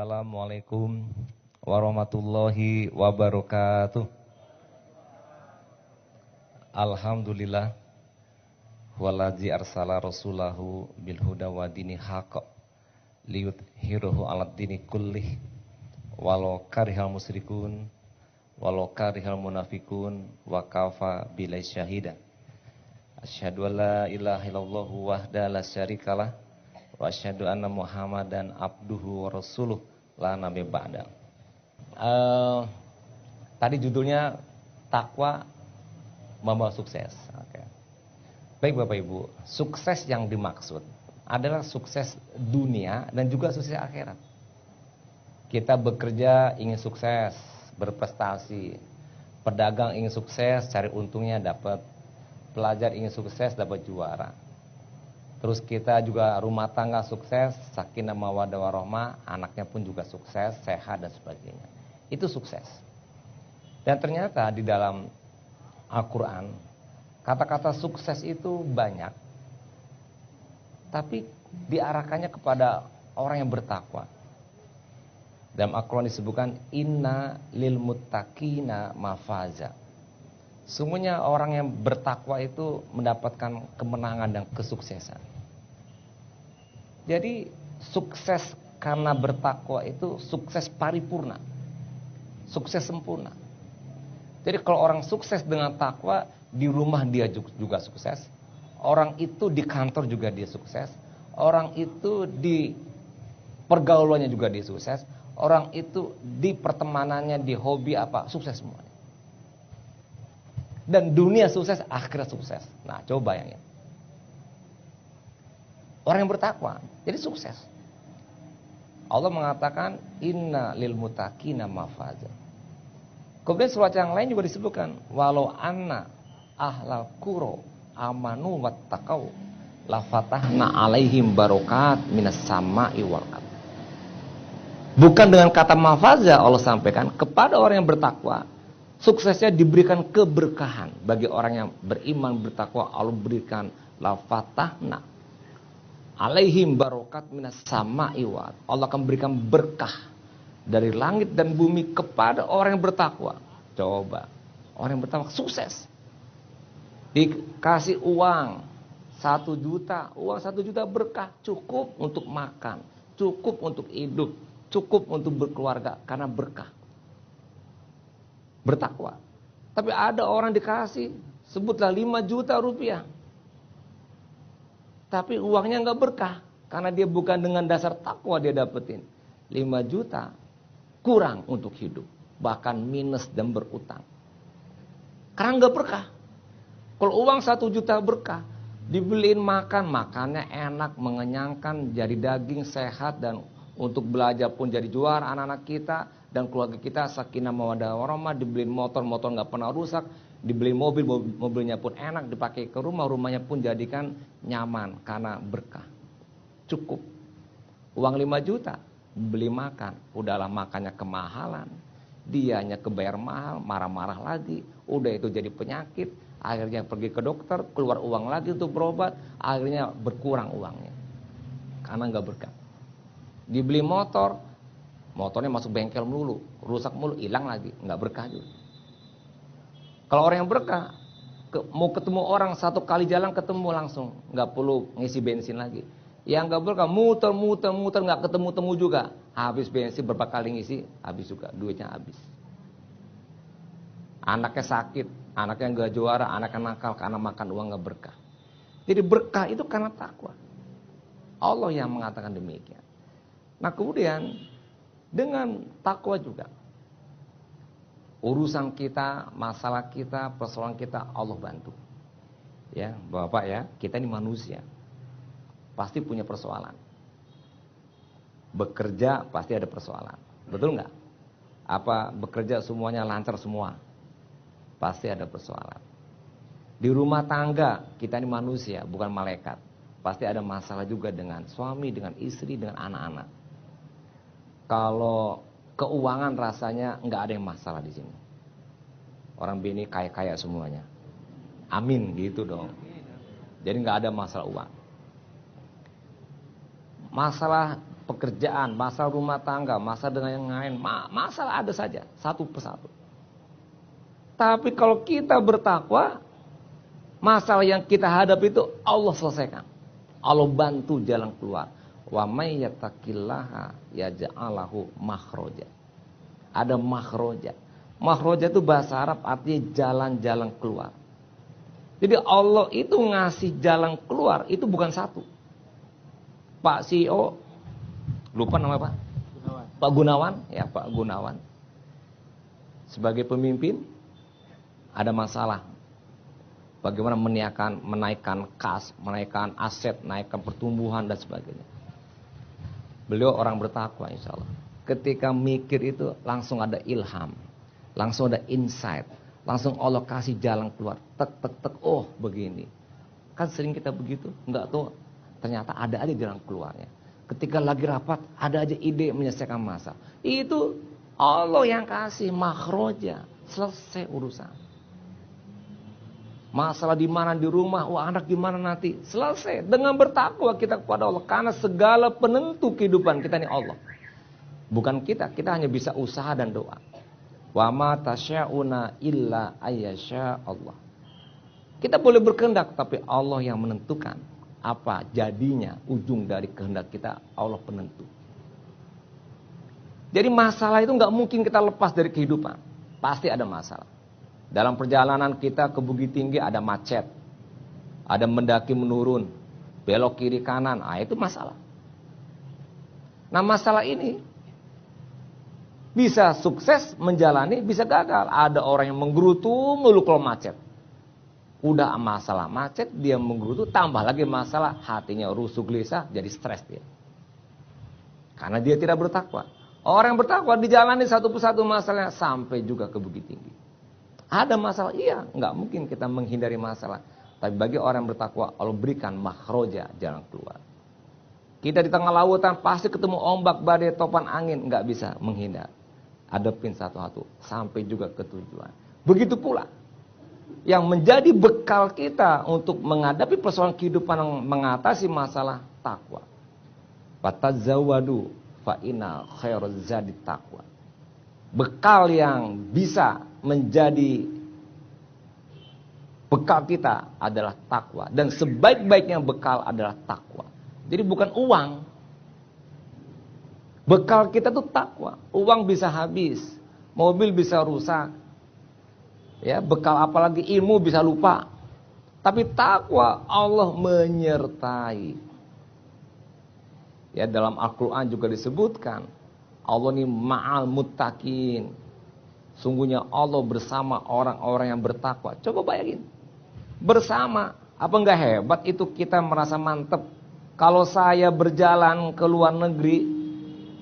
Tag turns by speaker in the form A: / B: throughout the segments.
A: Assalamualaikum warahmatullahi wabarakatuh. Alhamdulillah waladzi arsala rasulahu bil huda wa dini haqq liyudhhiruhu 'alad dini kullih walau karihal musyrikun walau karihal munafikun wa kafa billahi syahida. Asyhadu an la ilaha illallah wahdahu la syarikalah wa asyhadu anna Muhammadan abduhu wa rasuluh la nabiy ba'da. Tadi judulnya takwa membawa sukses. Oke. Baik Bapak Ibu, sukses yang dimaksud adalah sukses dunia dan juga sukses akhirat. Kita bekerja ingin sukses, berprestasi. Pedagang ingin sukses, cari untungnya dapat. Pelajar ingin sukses, dapat juara. Terus kita juga rumah tangga sukses, sakinah mawaddah warahmah, anaknya pun juga sukses, sehat dan sebagainya. Itu sukses. Dan ternyata di dalam Al-Quran, kata-kata sukses itu banyak. Tapi diarahkannya kepada orang yang bertakwa. Dalam Al-Quran disebutkan inna lil muttaqina mafaza. Sungguhnya orang yang bertakwa itu mendapatkan kemenangan dan kesuksesan. Jadi sukses karena bertakwa itu sukses paripurna. Sukses sempurna. Jadi kalau orang sukses dengan takwa, di rumah dia juga sukses. Orang itu di kantor juga dia sukses. Orang itu di pergaulannya juga dia sukses. Orang itu di pertemanannya, di hobi apa, sukses semuanya. Dan dunia sukses, akhirat sukses. Nah, coba bayangin. Orang yang bertakwa, jadi sukses. Allah mengatakan inna lil muttaqina mafaza. Kemudian surat yang lain juga disebutkan walau anna ahlal qura amanu wattaqau la fatahna alaihim barokat minas sama'i wal ardh. Bukan dengan kata mafaza Allah sampaikan kepada orang yang bertakwa. Suksesnya diberikan keberkahan bagi orang yang beriman bertakwa. Allah berikan la fatahna alaihim barokat minas sama'i wal ardh. Allah akan berikan berkah dari langit dan bumi kepada orang yang bertakwa. Coba, orang yang bertakwa sukses. Dikasih uang 1 juta, uang 1 juta berkah, cukup untuk makan, cukup untuk hidup, cukup untuk berkeluarga karena berkah. Bertakwa. Tapi ada orang dikasih, sebutlah 5 juta rupiah. Tapi uangnya enggak berkah karena dia bukan dengan dasar takwa dia dapetin. 5 juta kurang untuk hidup, bahkan minus dan berutang. Karena enggak berkah. Kalau uang 1 juta berkah, dibeliin makan, makannya enak, mengenyangkan, jadi daging sehat dan untuk belajar pun jadi juara anak-anak kita dan keluarga kita sakinah mawaddah warahmah, dibeliin motor enggak pernah rusak, dibeliin mobil, mobilnya pun enak, dipakai ke rumah, rumahnya pun jadikan nyaman karena berkah. Cukup. Uang 5 juta beli makan, udahlah makannya kemahalan, dianya kebayar mahal, marah-marah lagi, udah itu jadi penyakit, akhirnya pergi ke dokter, keluar uang lagi untuk berobat, akhirnya berkurang uangnya karena enggak berkah. Dibeli motor, motornya masuk bengkel melulu, rusak mulu, hilang lagi, enggak berkah juga. Kalau orang yang berkah, mau ketemu orang 1 kali jalan ketemu langsung, enggak perlu ngisi bensin lagi. Yang enggak berkah, muter enggak ketemu-temu juga, habis bensin berapa kali ngisi, habis juga, duitnya habis. Anaknya sakit, anaknya enggak juara, anaknya nakal karena makan uang enggak berkah. Jadi berkah itu karena takwa. Allah yang mengatakan demikian. Nah kemudian dengan takwa juga urusan kita, masalah kita, persoalan kita Allah bantu. Ya, Bapak ya, kita ini manusia. Pasti punya persoalan. Bekerja pasti ada persoalan. Betul nggak? Apa bekerja semuanya lancar semua? Pasti ada persoalan. Di rumah tangga kita ini manusia, bukan malaikat. Pasti ada masalah juga dengan suami, dengan istri, dengan anak-anak. Kalau keuangan rasanya nggak ada yang masalah di sini. Orang bini kaya-kaya semuanya. Amin gitu dong. Jadi nggak ada masalah uang. Masalah pekerjaan, masalah rumah tangga, masalah dengan yang lain, masalah ada saja, satu persatu. Tapi kalau kita bertakwa, masalah yang kita hadapi itu Allah selesaikan. Allah bantu jalan keluar. Wa may yattaqillaha yaj'alahu makhraja. Ada makhraja. Makhraja itu bahasa Arab artinya jalan-jalan keluar. Jadi Allah itu ngasih jalan keluar itu bukan satu. Pak CEO, lupa nama Pak? Gunawan. Pak Gunawan, ya Pak Gunawan. Sebagai pemimpin ada masalah. Bagaimana menaikkan kas, menaikkan aset, menaikkan pertumbuhan dan sebagainya. Beliau orang bertakwa insya Allah. Ketika mikir itu langsung ada ilham, langsung ada insight, langsung Allah kasih jalan keluar. Tek tek tek, oh begini. Kan sering kita begitu, enggak tahu ternyata ada aja jalan keluarnya. Ketika lagi rapat ada aja ide menyelesaikan masalah. Itu Allah yang kasih makhroja, selesai urusan. Masalah di mana di rumah, wah anak di mana nanti, selesai dengan bertakwa kita kepada Allah. Karena segala penentu kehidupan kita ini Allah. Bukan kita hanya bisa usaha dan doa. Wa ma tasya'una illa ayyasha Allah. Kita boleh berkehendak, tapi Allah yang menentukan apa jadinya, ujung dari kehendak kita, Allah penentu. Jadi masalah itu nggak mungkin kita lepas dari kehidupan. Pasti ada masalah. Dalam perjalanan kita ke Bukit Tinggi ada macet, ada mendaki menurun, belok kiri kanan, itu masalah. Nah masalah ini bisa sukses menjalani, bisa gagal. Ada orang yang menggerutu mulu kalau macet. Udah masalah macet, dia menggerutu, tambah lagi masalah, hatinya rusuh gelisah, jadi stres dia. Karena dia tidak bertakwa. Orang yang bertakwa dijalani satu persatu masalahnya sampai juga ke Bukit Tinggi. Ada masalah, iya, nggak mungkin kita menghindari masalah. Tapi bagi orang yang bertakwa, Allah berikan makhroja, jalan keluar. Kita di tengah lautan pasti ketemu ombak, badai, topan angin, nggak bisa menghindar. Hadapin satu-satu sampai juga ke tujuan. Begitu pula yang menjadi bekal kita untuk menghadapi persoalan kehidupan yang mengatasi masalah takwa. Fatazawwadu fa inna khairaz zadi taqwa. Bekal yang bisa menjadi bekal kita adalah takwa, dan sebaik-baiknya bekal adalah takwa. Jadi bukan uang. Bekal kita tuh takwa. Uang bisa habis, mobil bisa rusak. Ya, bekal apalagi ilmu bisa lupa. Tapi takwa Allah menyertai. Ya, dalam Al-Qur'an juga disebutkan Allah ini ma'al muttaqin. Sungguhnya Allah bersama orang-orang yang bertakwa. Coba bayangin. Bersama. Apa enggak hebat itu kita merasa mantep. Kalau saya berjalan ke luar negeri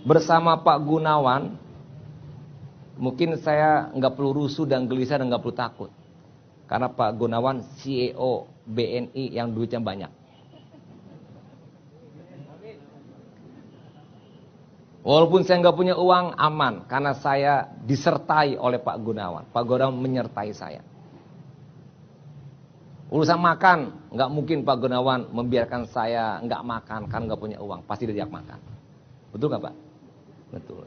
A: bersama Pak Gunawan, mungkin saya enggak perlu rusuh dan gelisah dan enggak perlu takut. Karena Pak Gunawan CEO BNI yang duitnya banyak. Walaupun saya nggak punya uang, aman. Karena saya disertai oleh Pak Gunawan. Pak Gunawan menyertai saya. Urusan makan, nggak mungkin Pak Gunawan membiarkan saya nggak makan karena nggak punya uang. Pasti dia ajak makan. Betul nggak Pak? Betul.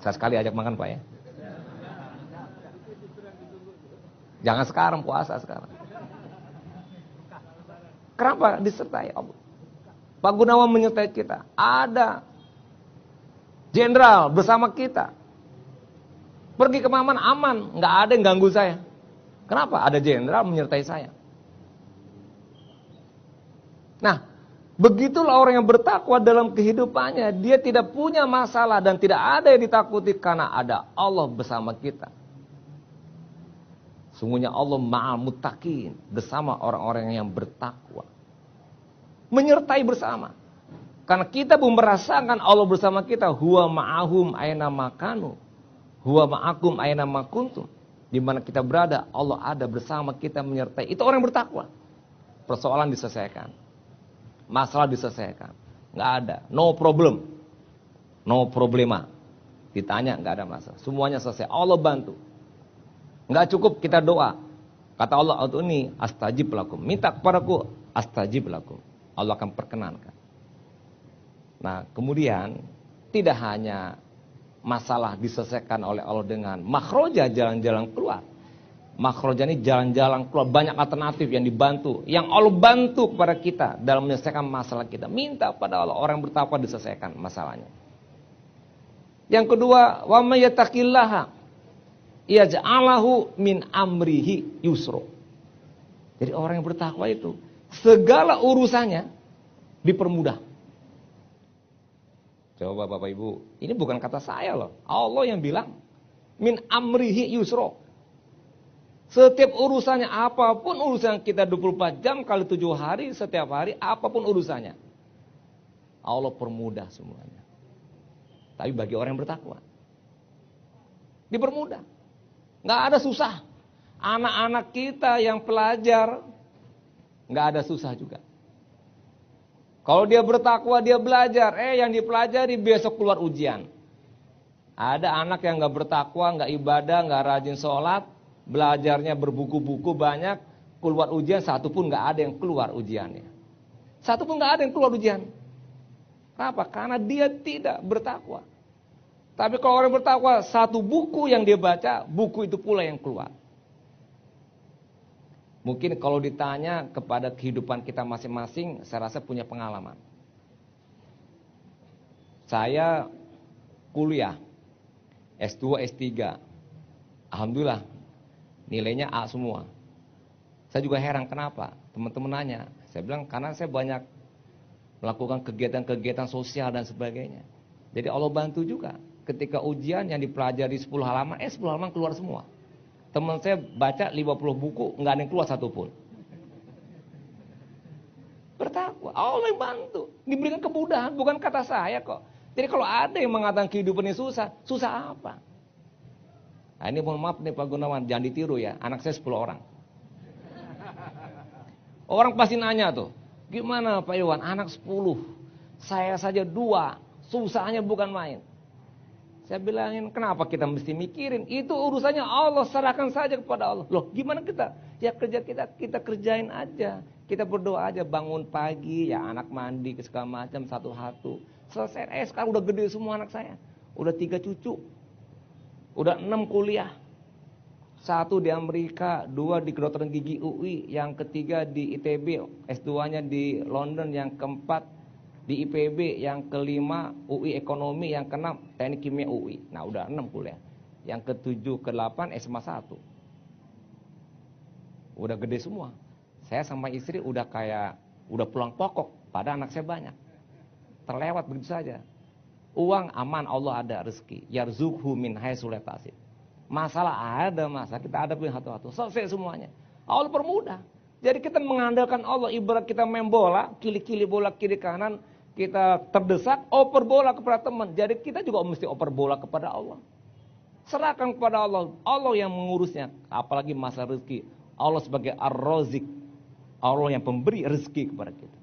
A: Saya sekali ajak makan Pak ya. Jangan sekarang, puasa sekarang. Kenapa? Disertai Allah. Pak Gunawan menyertai kita. Ada jenderal bersama kita. Pergi ke Maman aman, nggak ada yang ganggu saya. Kenapa? Ada jenderal menyertai saya. Nah, begitulah orang yang bertakwa dalam kehidupannya. Dia tidak punya masalah dan tidak ada yang ditakuti karena ada Allah bersama kita. Sungguhnya Allah ma'al muttaqin, bersama orang-orang yang bertakwa. Menyertai bersama. Karena kita pun merasakan Allah bersama kita. Huwa ma'ahum aina makanu. Huwa ma'akum aina makuntum. Di mana kita berada, Allah ada bersama kita menyertai. Itu orang yang bertakwa. Persoalan diselesaikan. Masalah diselesaikan. Nggak ada. No problem. No problema. Ditanya nggak ada masalah. Semuanya selesai. Allah bantu. Nggak cukup kita doa. Kata Allah, "Ini astajib lakum." Minta kepadaku, astajib lakum. Allah akan perkenankan. Nah, kemudian tidak hanya masalah diselesaikan oleh Allah dengan makhroja, jalan-jalan keluar. Makhroja ini jalan-jalan keluar, banyak alternatif yang dibantu, yang Allah bantu kepada kita dalam menyelesaikan masalah kita. Minta pada Allah, orang yang bertakwa diselesaikan masalahnya. Yang kedua, wa may yattaqillaha yaj'alahu min amrihi yusra. Jadi orang yang bertakwa itu segala urusannya dipermudah. Coba Bapak Ibu, ini bukan kata saya loh. Allah yang bilang min amrihi yusra. Setiap urusannya, apapun urusan kita 24 jam kali 7 hari, setiap hari, apapun urusannya, Allah permudah semuanya. Tapi bagi orang yang bertakwa, dipermudah. Nggak ada susah. Anak-anak kita yang pelajar, nggak ada susah juga. Kalau dia bertakwa, dia belajar. Yang dipelajari besok keluar ujian. Ada anak yang nggak bertakwa, nggak ibadah, nggak rajin sholat, belajarnya berbuku-buku banyak, keluar ujian satu pun nggak ada yang keluar ujiannya. Satu pun nggak ada yang keluar ujian. Kenapa? Karena dia tidak bertakwa. Tapi kalau orang bertakwa, satu buku yang dia baca, buku itu pula yang keluar. Mungkin kalau ditanya kepada kehidupan kita masing-masing, saya rasa punya pengalaman. Saya kuliah S2, S3. Alhamdulillah nilainya A semua. Saya juga heran kenapa. Teman-teman nanya. Saya bilang karena saya banyak melakukan kegiatan-kegiatan sosial dan sebagainya. Jadi Allah bantu juga. Ketika ujian yang dipelajari 10 halaman, 10 halaman keluar semua. Teman saya baca 50 buku, nggak ada yang keluar satu pun. Bertakwa, Allah yang bantu. Diberikan kemudahan, bukan kata saya kok. Jadi kalau ada yang mengatakan kehidupan ini susah, susah apa? Nah, ini mohon maaf nih Pak Gunawan, jangan ditiru ya. Anak saya 10 orang. Orang pasti nanya tuh, gimana Pak Iwan, anak 10, saya saja 2, susahnya bukan main. Saya bilangin, kenapa kita mesti mikirin? Itu urusannya Allah, serahkan saja kepada Allah. Loh, gimana kita? Ya kerja kita kerjain aja. Kita berdoa aja, bangun pagi, ya anak mandi, segala macam, satu-satu. Selesai, sekarang udah gede semua anak saya. Udah 3 cucu. Udah 6 kuliah. 1 di Amerika, 2 di kedokteran gigi UI, yang ketiga di ITB, S2-nya di London, yang keempat di IPB, yang kelima UI Ekonomi, yang keenam Teknik Kimia UI. Nah udah 6 kuliah. Yang ke-7, ke-8 SMA 1. Udah gede semua. Saya sama istri udah pulang pokok, pada anak saya banyak. Terlewat begitu saja. Uang aman, Allah ada rezeki. Yarzuqhu min haitsu la yahtasib. Masalah ada, kita hadapi satu-satu. Selesai semuanya. Allah permudah. Jadi kita mengandalkan Allah, ibarat kita main bola, kili-kili bola kiri kanan, kita terdesak, oper bola kepada teman. Jadi kita juga mesti oper bola kepada Allah. Serahkan kepada Allah. Allah yang mengurusnya. Apalagi masalah rezeki. Allah sebagai Ar-Razik. Allah yang pemberi rezeki kepada kita.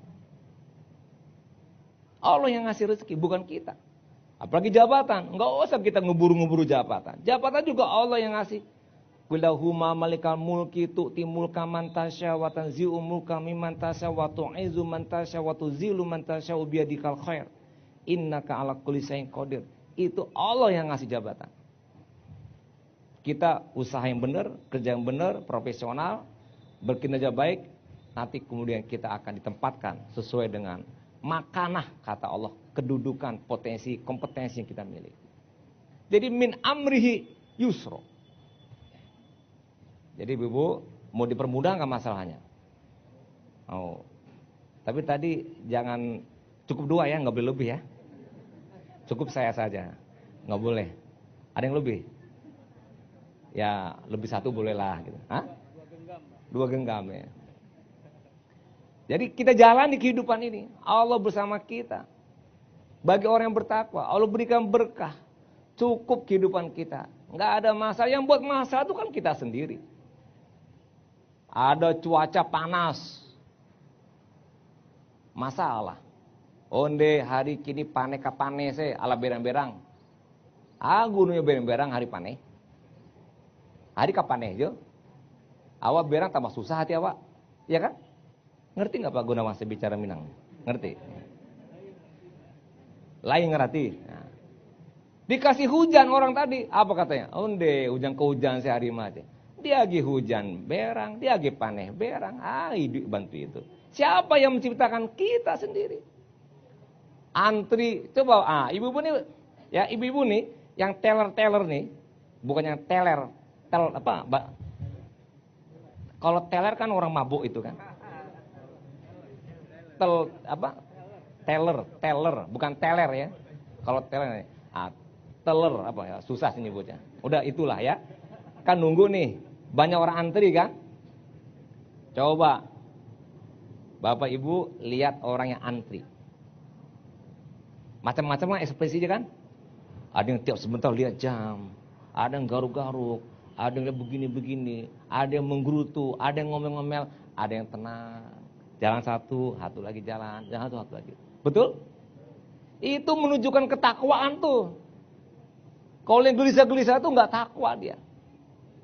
A: Allah yang ngasih rezeki, bukan kita. Apalagi jabatan. Enggak usah kita ngeburu-ngeburu jabatan. Jabatan juga Allah yang ngasih. Qulahuma malikal mulki tu'ti mulka man tasya wa tanzi'u mulka mimman tasya wa tu'izu man tasya wa tuzilu man tasya biyadikal khair. Innaka ala kulli syai'in qadir. Itu Allah yang ngasih jabatan. Kita usaha yang benar, kerja yang benar, profesional, berkinerja baik, nanti kemudian kita akan ditempatkan sesuai dengan makanah kata Allah, kedudukan, potensi, kompetensi yang kita miliki. Jadi min amrihi yusra. Jadi Ibu, mau dipermudah nggak masalahnya? Oh. Tapi tadi jangan cukup 2 ya, nggak boleh lebih ya. Cukup saya saja, nggak boleh. Ada yang lebih? Ya lebih 1 boleh lah. Gitu. Hah? 2 genggam ya. Jadi kita jalani kehidupan ini. Allah bersama kita. Bagi orang yang bertakwa, Allah berikan berkah. Cukup kehidupan kita. Nggak ada masalah. Yang buat masalah itu kan kita sendiri. Ada cuaca panas, masalah. Onde hari kini paneka panese ala berang-berang. Gunungnya berang-berang hari paneh. Hari kapaneh jo. Awak berang tambah susah hati awak, ya kan? Ngerti nggak Pak Gunawan saya bicara Minang? Ngerti? Lain ngerti. Nah. Dikasih hujan orang tadi, apa katanya? Onde, hujan ke hujan sehari mati. Dia lagi hujan berang, dia lagi paneh berang. Hidup bantu itu. Siapa yang menciptakan? Kita sendiri. Antri, coba, ibu-ibu nih, ya ibu-ibu nih, yang teller nih, bukan yang teller, apa, mbak? Kalau teller kan orang mabuk itu kan. Teller, bukan teller ya. Kalau teller, teller apa ya, susah sih nyebutnya. Udah itulah ya. Kan nunggu nih, banyak orang antri kan. Coba Bapak Ibu lihat orang yang antri. Macam-macam kan ekspresinya kan. Ada yang tiap sebentar lihat jam, ada yang garuk-garuk, ada yang begini-begini, ada yang menggerutu, ada yang ngomel-ngomel, ada yang tenang. Jalan satu lagi jalan satu lagi. Betul? Itu menunjukkan ketakwaan tuh. Kalau yang gelisah-gelisah itu nggak takwa dia.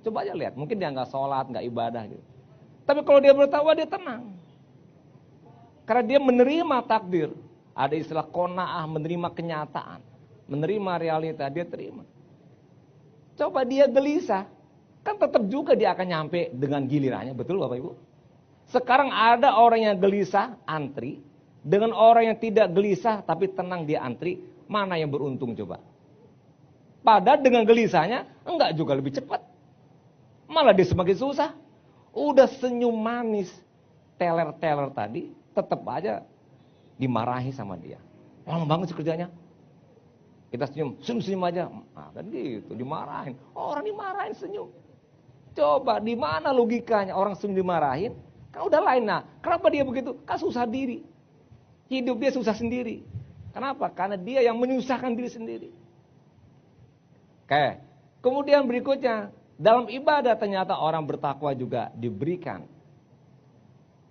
A: Coba aja lihat, mungkin dia nggak sholat, nggak ibadah gitu. Tapi kalau dia bertakwa dia tenang. Karena dia menerima takdir. Ada istilah qanaah, menerima kenyataan, menerima realita, dia terima. Coba dia gelisah, kan tetap juga dia akan nyampe dengan gilirannya, betul Bapak Ibu? Sekarang ada orang yang gelisah, antri, dengan orang yang tidak gelisah tapi tenang dia antri, mana yang beruntung coba? Padahal dengan gelisahnya, enggak juga lebih cepat. Malah dia semakin susah. Udah senyum manis, teller-teller tadi, tetap aja dimarahi sama dia. Lama banget sih kerjanya. Kita senyum aja. Kan gitu, dimarahin. Orang dimarahin senyum. Coba, di mana logikanya orang senyum dimarahin? Kan udah lain. Nah, kenapa dia begitu? Kan susah diri. Hidup dia susah sendiri. Kenapa? Karena dia yang menyusahkan diri sendiri. Oke. Kemudian berikutnya, dalam ibadah ternyata orang bertakwa juga diberikan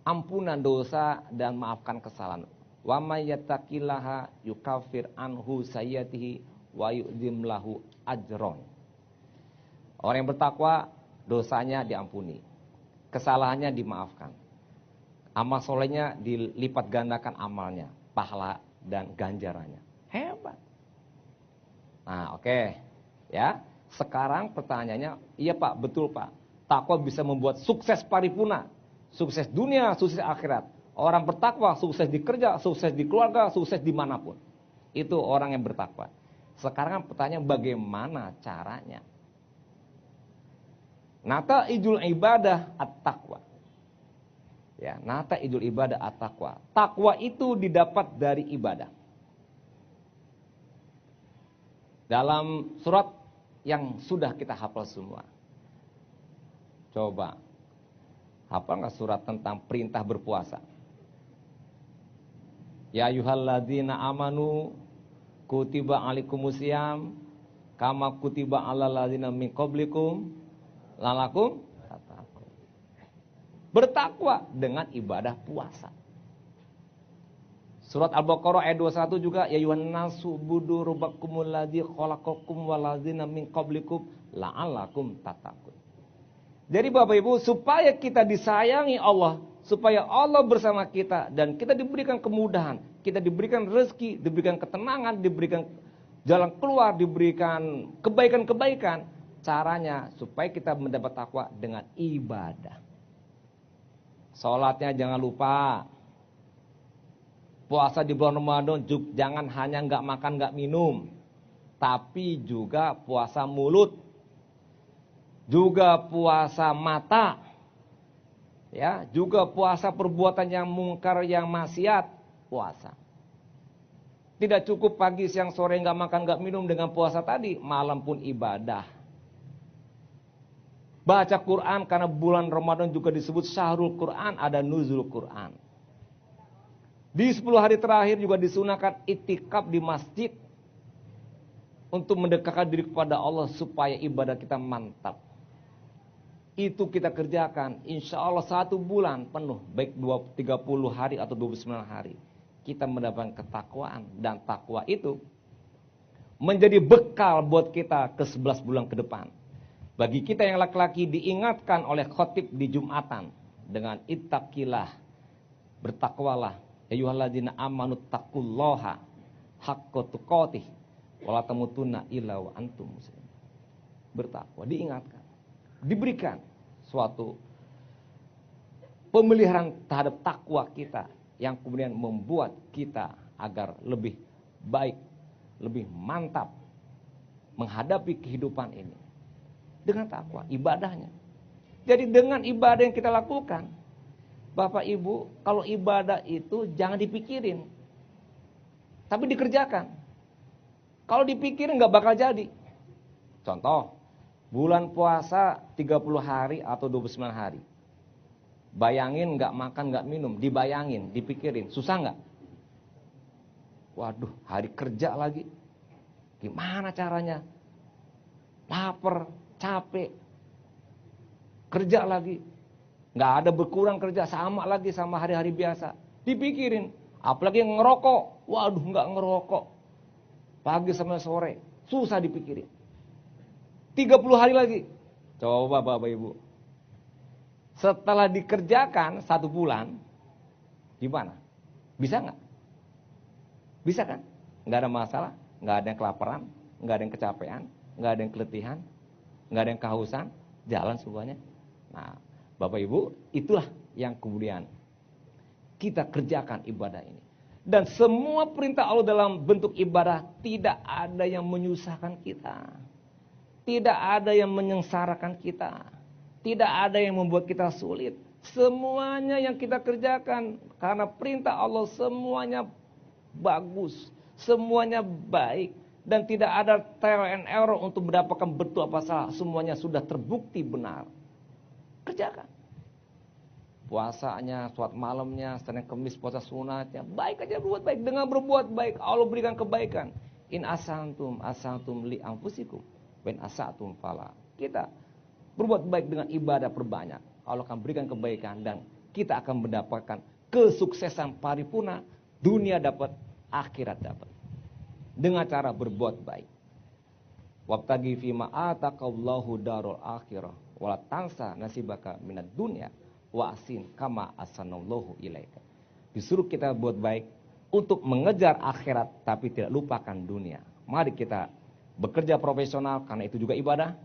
A: ampunan dosa dan maafkan kesalahan. Wa may yattaqillaha yukaffir anhu sayyiatihi wa yu'dzim lahu ajron. Orang yang bertakwa dosanya diampuni, kesalahannya dimaafkan. Amal solehnya dilipat gandakan amalnya, pahala dan ganjarannya. Hebat. Nah, oke. Ya. Sekarang pertanyaannya, iya Pak, betul Pak. Takwa bisa membuat sukses paripurna, sukses dunia, sukses akhirat. Orang bertakwa sukses di kerja, sukses di keluarga, sukses dimanapun. Itu orang yang bertakwa. Sekarang pertanyaan bagaimana caranya? Nata ijul ibadah at-taqwa. Ya, nata ijul ibadah at-taqwa. Takwa itu didapat dari ibadah. Dalam surat yang sudah kita hafal semua. Coba, hafal nggak surat tentang perintah berpuasa? Ya ayyuhalladzina amanu kutiba alaikumusiyam kama kutiba alal ladzina min qablikum lalakum tattaqun. Bertakwa dengan ibadah puasa. Surat Al-Baqarah ayat 21 juga ya ayyuhan nasu budu rabbakumul ladzi khalaqakum wal ladzina min qablikum la'allakum tattaqun. Jadi Bapak Ibu, supaya kita disayangi Allah, supaya Allah bersama kita dan kita diberikan kemudahan, kita diberikan rezeki, diberikan ketenangan, diberikan jalan keluar, diberikan kebaikan-kebaikan, caranya supaya kita mendapat takwa dengan ibadah. Salatnya jangan lupa. Puasa di bulan Ramadan jangan hanya enggak makan, enggak minum, tapi juga puasa mulut. Juga puasa mata, ya, juga puasa perbuatan yang mungkar, yang maksiat, puasa. Tidak cukup pagi, siang, sore nggak makan, nggak minum dengan puasa tadi, malam pun ibadah. Baca Quran karena bulan Ramadan juga disebut syahrul Quran, ada nuzul Quran. Di 10 hari terakhir juga disunahkan itikaf di masjid untuk mendekatkan diri kepada Allah supaya ibadah kita mantap. Itu kita kerjakan, insya Allah 1 bulan penuh, baik 30 hari atau 29 hari. Kita mendapatkan ketakwaan, dan takwa itu menjadi bekal buat kita ke 11 bulan ke depan. Bagi kita yang laki-laki diingatkan oleh khotib di Jumatan dengan ittaqillah, bertakwalah, ayyuhalladzina amanu taqullaha haqqa tuqatih wa la tamutunna illa wa antum muslimun. Bertakwa, diingatkan, diberikan suatu pemeliharaan terhadap takwa kita yang kemudian membuat kita agar lebih baik, lebih mantap menghadapi kehidupan ini dengan takwa, ibadahnya. Jadi dengan ibadah yang kita lakukan, Bapak Ibu, kalau ibadah itu jangan dipikirin, tapi dikerjakan. Kalau dipikirin nggak bakal jadi. Contoh, bulan puasa 30 hari atau 29 hari. Bayangin nggak makan, nggak minum, dibayangin, dipikirin, susah nggak? Waduh, hari kerja lagi, gimana caranya? Lapar, capek, kerja lagi, nggak ada berkurang kerja, sama lagi sama hari-hari biasa. Dipikirin, apalagi yang ngerokok, waduh nggak ngerokok, pagi sampai sore, susah dipikirin. 30 hari lagi, coba Bapak Ibu. Setelah dikerjakan 1 bulan, gimana? Bisa nggak? Bisa kan? Nggak ada masalah, nggak ada yang kelaparan, nggak ada yang kecapean, nggak ada yang keletihan, nggak ada yang kehausan, jalan semuanya. Nah, Bapak Ibu, itulah yang kemudian kita kerjakan ibadah ini. Dan semua perintah Allah dalam bentuk ibadah tidak ada yang menyusahkan kita. Tidak ada yang menyengsarakan kita. Tidak ada yang membuat kita sulit. Semuanya yang kita kerjakan karena perintah Allah semuanya bagus, semuanya baik, dan tidak ada trial and error untuk mendapatkan betul apa salah. Semuanya sudah terbukti benar. Kerjakan. Puasanya, sholat malamnya, Senin Kemis puasa sunatnya, baik aja buat baik. Dengan berbuat baik Allah berikan kebaikan. In asantum li anfusikum, ben asatum fala. Kita berbuat baik dengan ibadah perbanyak, Allah akan berikan kebaikan dan kita akan mendapatkan kesuksesan paripurna, dunia dapat, akhirat dapat. Dengan cara berbuat baik. Wabtagi fima ataqallahu darul akhirah wala tansa nasibaka minad dunya wa asin kama asanallahu ilaika. Disuruh kita buat baik untuk mengejar akhirat tapi tidak lupakan dunia. Mari kita bekerja profesional karena itu juga ibadah.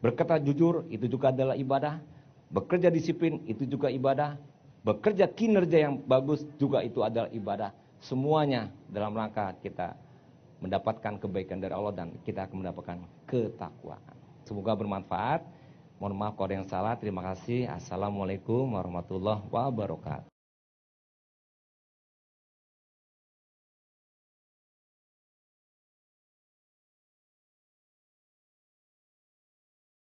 A: Berkata jujur itu juga adalah ibadah. Bekerja disiplin itu juga ibadah. Bekerja kinerja yang bagus juga itu adalah ibadah. Semuanya dalam rangka kita mendapatkan kebaikan dari Allah dan kita akan mendapatkan ketakwaan. Semoga bermanfaat. Mohon maaf kalau ada yang salah. Terima kasih. Assalamualaikum warahmatullahi wabarakatuh.